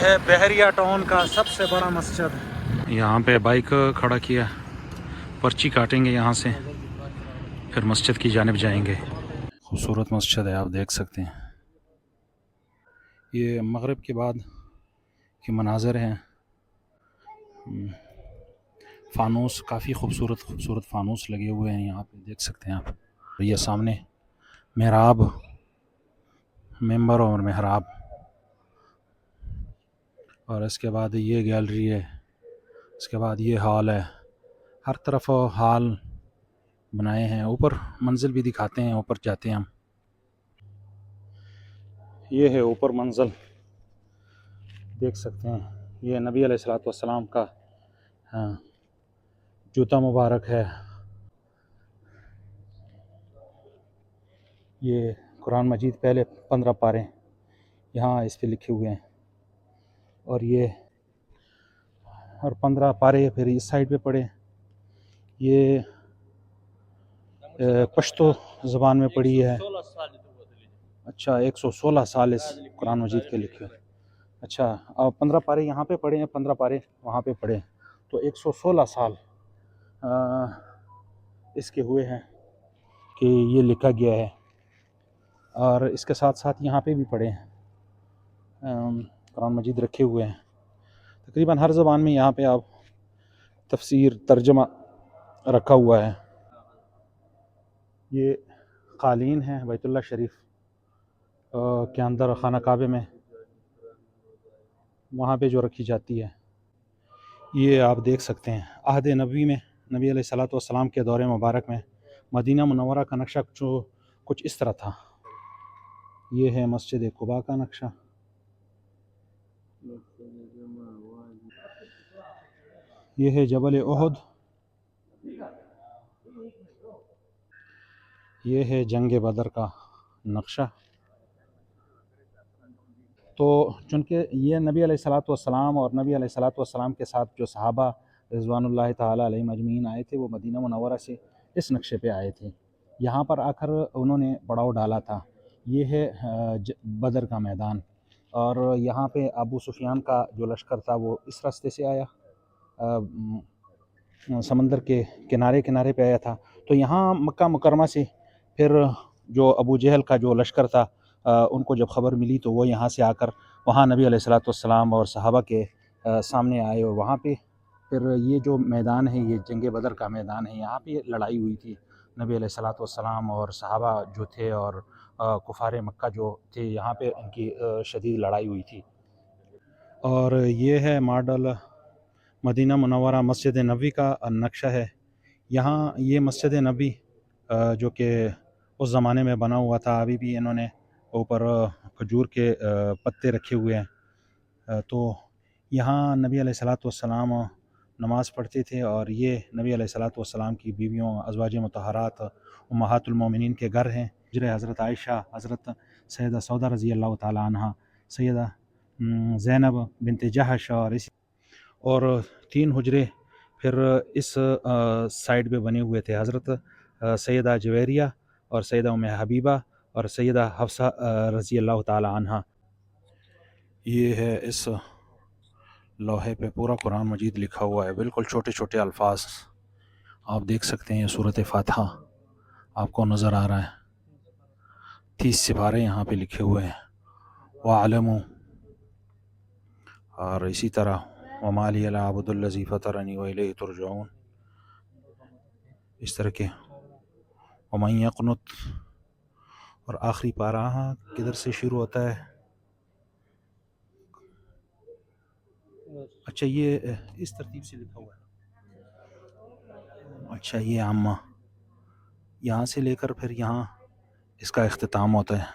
ہے بحریہ ٹاؤن کا سب سے بڑا مسجد. یہاں پہ بائک کھڑا کیا, پرچی کاٹیں گے یہاں سے, پھر مسجد کی جانب جائیں گے. خوبصورت مسجد ہے, آپ دیکھ سکتے ہیں. یہ مغرب کے بعد کے مناظر ہیں. فانوس, کافی خوبصورت فانوس لگے ہوئے ہیں یہاں پہ, دیکھ سکتے ہیں آپ. یہ سامنے محراب, ممبر اور محراب, اور اس کے بعد یہ گیلری ہے, اس کے بعد یہ ہال ہے. ہر طرف ہال بنائے ہیں. اوپر منزل بھی دکھاتے ہیں, اوپر جاتے ہیں ہم. یہ ہے اوپر منزل, دیکھ سکتے ہیں. یہ نبی علیہ الصلوۃ والسلام کا جوتا مبارک ہے. یہ قرآن مجید پہلے 15 پارے یہاں اس پہ لکھے ہوئے ہیں, اور یہ اور 15 پارے پھر اس سائڈ پہ پڑے. یہ پشتو زبان میں پڑھی ہے. اچھا, 116 سال اس قرآن مجید کے لکھے. اچھا, 15 پارے یہاں پہ پڑھے ہیں, 15 پارے وہاں پہ پڑھے, تو 116 سال اس کے ہوئے ہیں کہ یہ لکھا گیا ہے. اور اس کے ساتھ ساتھ یہاں پہ بھی پڑھے ہیں, قرآن مجید رکھے ہوئے ہیں. تقریباً ہر زبان میں یہاں پہ آپ تفسیر, ترجمہ رکھا ہوا ہے. یہ قالین ہے بیت اللہ شریف کے اندر, خانہ کعبے میں, وہاں پہ جو رکھی جاتی ہے. یہ آپ دیکھ سکتے ہیں عہد نبوی میں, نبی علیہ الصلوۃ والسلام کے دور مبارک میں مدینہ منورہ کا نقشہ جو کچھ اس طرح تھا. یہ ہے مسجد قباء کا نقشہ. یہ ہے جبل احد. یہ ہے جنگ بدر کا نقشہ. تو چونکہ یہ نبی علیہ الصلوۃ والسلام اور نبی علیہ الصلوۃ والسلام کے ساتھ جو صحابہ رضوان اللہ تعالیٰ علیہم اجمعین آئے تھے, وہ مدینہ منورہ سے اس نقشے پہ آئے تھے. یہاں پر آ کر انہوں نے پڑاؤ ڈالا تھا. یہ ہے بدر کا میدان, اور یہاں پہ ابو سفیان کا جو لشکر تھا وہ اس راستے سے آیا, سمندر کے کنارے پہ آیا تھا. تو یہاں مکہ مکرمہ سے پھر جو ابو جہل کا جو لشکر تھا, ان کو جب خبر ملی تو وہ یہاں سے آ کر وہاں نبی علیہ الصلوۃ والسلام اور صحابہ کے سامنے آئے, اور وہاں پہ پھر یہ جو میدان ہے, یہ جنگ بدر کا میدان ہے. یہاں پہ لڑائی ہوئی تھی نبی علیہ الصلوۃ والسلام اور صحابہ جو تھے, اور کفار مکہ جو تھے, یہاں پہ ان کی شدید لڑائی ہوئی تھی. اور یہ ہے ماڈل مدینہ منورہ مسجد نبوی کا نقشہ ہے. یہاں یہ مسجد نبوی جو کہ اس زمانے میں بنا ہوا تھا, ابھی بھی انہوں نے اوپر کھجور کے پتے رکھے ہوئے ہیں. تو یہاں نبی علیہ الصلوۃ والسلام نماز پڑھتے تھے, اور یہ نبی علیہ الصلوۃ والسلام کی بیویوں ازواج مطہرات امہات المومنین کے گھر ہیں. حضرت عائشہ, حضرت سیدہ سودا رضی اللہ تعالیٰ عنہ, سیدہ زینب بنت جہش, اور 3 حجرے پھر اس سائڈ پہ بنے ہوئے تھے. حضرت سیدہ جویریہ اور سیدہ ام حبیبہ اور سیدہ حفصہ رضی اللہ تعالیٰ عنہ. یہ ہے اس لوحے پہ پورا قرآن مجید لکھا ہوا ہے, بالکل چھوٹے چھوٹے الفاظ. آپ دیکھ سکتے ہیں یہ سورۃ فاتحہ آپ کو نظر آ رہا ہے. 30 سپارے یہاں پہ لکھے ہوئے ہیں. وَاعْلَمُوا, اور اسی طرح وَمَا لِيَ لَا أَعْبُدُ الَّذِي فَطَرَنِي وَإِلَيْهِ تُرْجَعُونَ, اس طرح کے. وَمَن يَقْنُتْ, اور آخری پارہ کدھر سے شروع ہوتا ہے؟ اچھا, یہ اس ترتیب سے لکھا ہوا ہے. اچھا, یہ عامہ, یہاں سے لے کر پھر یہاں اس کا اختتام ہوتا ہے.